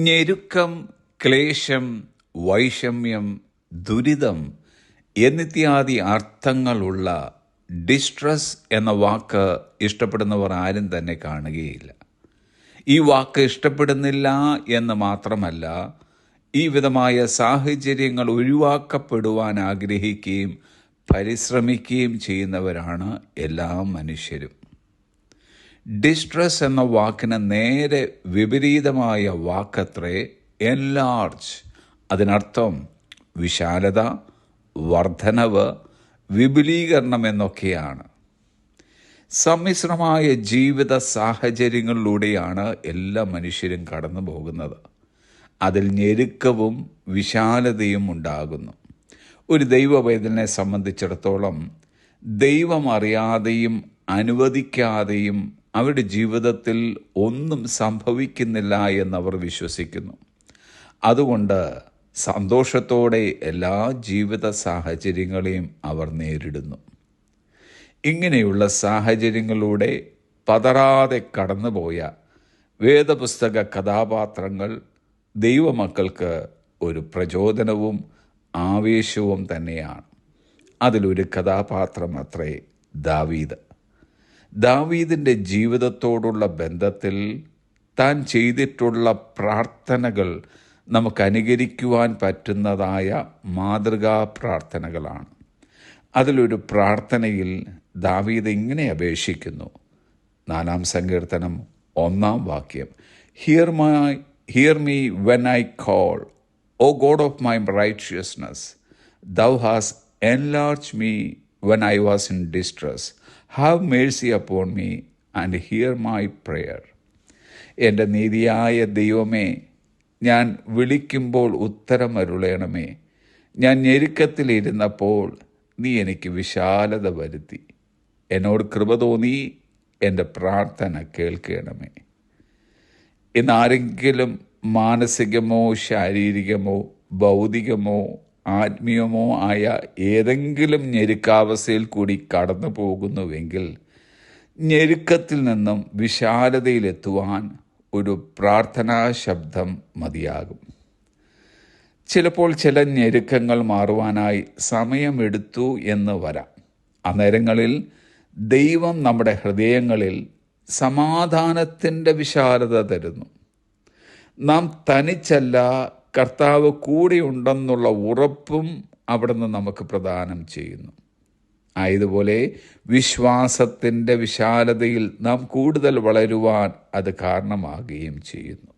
ഞെരുക്കം, ക്ലേശം, വൈഷമ്യം, ദുരിതം എന്നിത്യാദി അർത്ഥങ്ങളുള്ള ഡിസ്ട്രസ് എന്ന വാക്ക് ഇഷ്ടപ്പെടുന്നവർ ആരും തന്നെ കാണുകയില്ല. ഈ വാക്ക് ഇഷ്ടപ്പെടുന്നില്ല എന്ന് മാത്രമല്ല, ഈ വിധമായ സാഹചര്യങ്ങൾ ഒഴിവാക്കപ്പെടുവാൻ ആഗ്രഹിക്കുകയും പരിശ്രമിക്കുകയും ചെയ്യുന്നവരാണ് എല്ലാ മനുഷ്യരും. ഡിസ്ട്രസ് എന്ന വാക്കിന് നേരെ വിപരീതമായ വാക്കത്രേ എൻലാർജ്. അതിനർത്ഥം വിശാലത, വർധനവ്, വിപുലീകരണം എന്നൊക്കെയാണ്. സമ്മിശ്രമായ ജീവിത സാഹചര്യങ്ങളിലൂടെയാണ് എല്ലാ മനുഷ്യരും കടന്നു പോകുന്നത്. അതിൽ ഞെരുക്കവും വിശാലതയും ഉണ്ടാകുന്നു. ഒരു ദൈവവൈതലിനെ സംബന്ധിച്ചിടത്തോളം ദൈവം അറിയാതെയും അനുവദിക്കാതെയും അവരുടെ ജീവിതത്തിൽ ഒന്നും സംഭവിക്കുന്നില്ല എന്നവർ വിശ്വസിക്കുന്നു. അതുകൊണ്ട് സന്തോഷത്തോടെ എല്ലാ ജീവിത സാഹചര്യങ്ങളെയും അവർ നേരിടുന്നു. ഇങ്ങനെയുള്ള സാഹചര്യങ്ങളിലൂടെ പതറാതെ കടന്നുപോയ വേദപുസ്തക കഥാപാത്രങ്ങൾ ദൈവമക്കൾക്ക് ഒരു പ്രചോദനവും ആവേശവും തന്നെയാണ്. അതിലൊരു കഥാപാത്രം അത്രേ ദാവീദ്. ദാവീദിൻ്റെ ജീവിതത്തോടുള്ള ബന്ധത്തിൽ താൻ ചെയ്തിട്ടുള്ള പ്രാർത്ഥനകൾ നമുക്ക് അനുകരിക്കുവാൻ പറ്റുന്നതായ മാതൃകാ പ്രാർത്ഥനകളാണ്. അതിലൊരു പ്രാർത്ഥനയിൽ ദാവീദ് ഇങ്ങനെ അപേക്ഷിക്കുന്നു. 4-ാം സങ്കീർത്തനം 1-ാം വാക്യം, here me when I call, O God of my righteousness, thou hast enlarged me when I was in distress. Have mercy upon me and hear my prayer. എൻ്റെ നീതിയായ ദൈവമേ, ഞാൻ വിളിക്കുമ്പോൾ ഉത്തരം അരുളേണമേ. ഞാൻ ഞെരുക്കത്തിലിരുന്നപ്പോൾ നീ എനിക്ക് വിശാലത വരുത്തി. എന്നോട് കൃപ തോന്നി എൻ്റെ പ്രാർത്ഥന കേൾക്കണമേ. ഇന്നാരെങ്കിലും മാനസികമോ ശാരീരികമോ ഭൗതികമോ ആത്മീയമോ ആയ ഏതെങ്കിലും ഞെരുക്കാവസ്ഥയിൽ കൂടി കടന്നു പോകുന്നുവെങ്കിൽ ഞെരുക്കത്തിൽ നിന്നും വിശാലതയിലെത്തുവാൻ ഒരു പ്രാർത്ഥനാ ശബ്ദം മതിയാകും. ചിലപ്പോൾ ചില ഞെരുക്കങ്ങൾ മാറുവാനായി സമയമെടുത്തു എന്ന് വരാം. അന്നേരങ്ങളിൽ ദൈവം നമ്മുടെ ഹൃദയങ്ങളിൽ സമാധാനത്തിൻ്റെ വിശാലത തരുന്നു. നാം തനിച്ചല്ല, കർത്താവ് കൂടെയുണ്ടെന്നുള്ള ഉറപ്പും അവിടുന്ന് നമുക്ക് പ്രദാനം ചെയ്യുന്നു. ആയതുപോലെ വിശ്വാസത്തിൻ്റെ വിശാലതയിൽ നാം കൂടുതൽ വളരുവാൻ അത് കാരണമാകുകയും ചെയ്യുന്നു.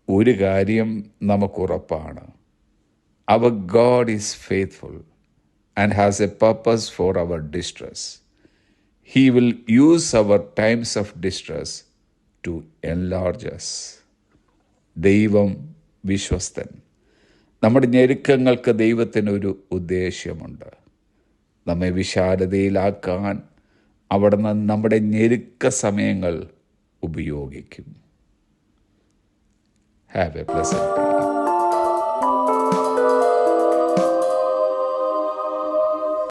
ഒരു കാര്യം നമുക്കുറപ്പാണ്, our God is faithful and has a purpose for our distress. He will use our times of distress to enlarge us. ദൈവം വിശ്വസ്തൻ. നമ്മുടെ ഞെരുക്കങ്ങൾക്ക് ദൈവത്തിനൊരു ഉദ്ദേശ്യമുണ്ട്. നമ്മെ വിശാലതയിലാക്കാൻ അവിടുന്ന് നമ്മുടെ ഞെരുക്ക സമയങ്ങൾ ഉപയോഗിക്കും. Have a pleasant day.